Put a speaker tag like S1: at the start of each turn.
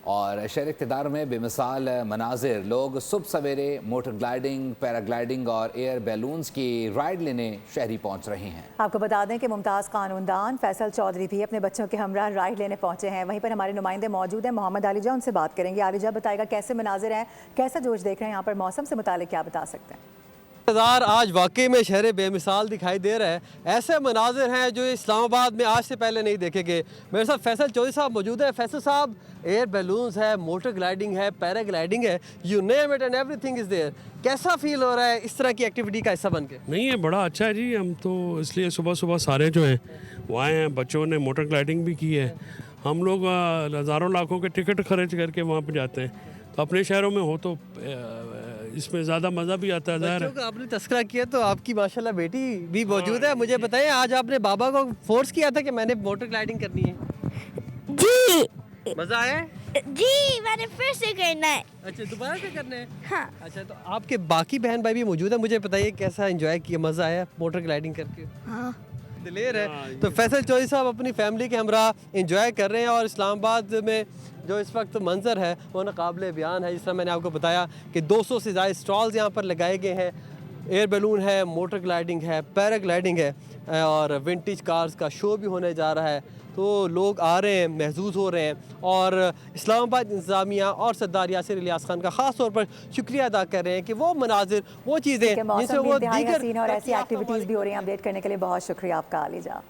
S1: और शहर इक़्तिदार में बेमिसाल मनाजिर, लोग सुबह सवेरे मोटर ग्लाइडिंग, पैराग्लाइडिंग और एयर बैलून्स की राइड लेने शहरी पहुँच रहे हैं।
S2: आपको बता दें कि मुमताज़ कानूनदान फैसल चौधरी भी अपने बच्चों के हमरा राइड लेने पहुंचे हैं। वहीं पर हमारे नुमाइंदे मौजूद हैं, मोहम्मद आलिजा, उनसे बात करेंगे। आलिजा बताएगा कैसे मनाजिर हैं, कैसा जोश देख रहे हैं यहाँ पर, मौसम से मुतालिक क्या बता सकते हैं?
S3: आज वाकई में शहर बेमिसाल दिखाई दे रहा है। ऐसे मनाजिर हैं जो इस्लामाबाद में आज से पहले नहीं देखे गए। मेरे साथ फैसल चौधरी साहब मौजूद है। फैसल साहब, एयर बैलून्स है, मोटर ग्लाइडिंग है, पैराग्लाइडिंग है, you name it and everything is there. कैसा फील हो रहा है इस तरह की एक्टिविटी का हिस्सा बन के?
S4: नहीं, है बड़ा अच्छा है जी। हम तो इसलिए सुबह सुबह सारे जो हैं वो आए हैं। बच्चों ने मोटर ग्लाइडिंग भी की है। हम लोग हज़ारों लाखों के टिकट खर्च करके वहाँ पर जाते हैं, तो अपने शहरों में हो तो इसमें ज़्यादा मज़ा भी आता है।
S3: बच्चों का आपने तस्करा किया तो आपकी माशाल्लाह बेटी भी मौजूद है। मुझे बताएं, आज आपने बाबा को फोर्स किया था कि मैंने मोटर ग्लाइडिंग करनी है?
S5: जी
S3: मज़ा आया?
S5: जी, मैंने फिर से करना है।
S3: अच्छा, दोबारा से करना है?
S5: हाँ।
S3: अच्छा, तो आपके बाकी बहन भाई भी मौजूद है। मुझे बताइए कैसा एंजॉय किया, मज़ा आया मोटर ग्लाइडिंग करके?
S5: हाँ।
S3: दिलेर है। तो फैसल चौधरी साहब अपनी फैमिली के हमरा एंजॉय कर रहे हैं और इस्लामाबाद में जो इस वक्त मंजर है वो नाकाबिले बयान है। जिस तरह मैंने आपको बताया कि 200 से ज़्यादा स्टॉल्स यहाँ पर लगाए गए हैं। एयर बैलून है, मोटर ग्लाइडिंग है, पैराग्लाइडिंग है और विंटेज कार्स का शो भी होने जा रहा है। तो लोग आ रहे हैं, महसूस हो रहे हैं और इस्लामाबाद इंतज़ामिया और सरदार यासिर इलियास खान का ख़ास तौर पर शुक्रिया अदा कर रहे हैं कि वो मनाजिर, वो चीज़ें जिनसे वो दीगर
S2: और ऐसी एक्टिविटीज़ भी हो रही हैं। अपडेट करने के लिए बहुत शुक्रिया आपका आलिजा।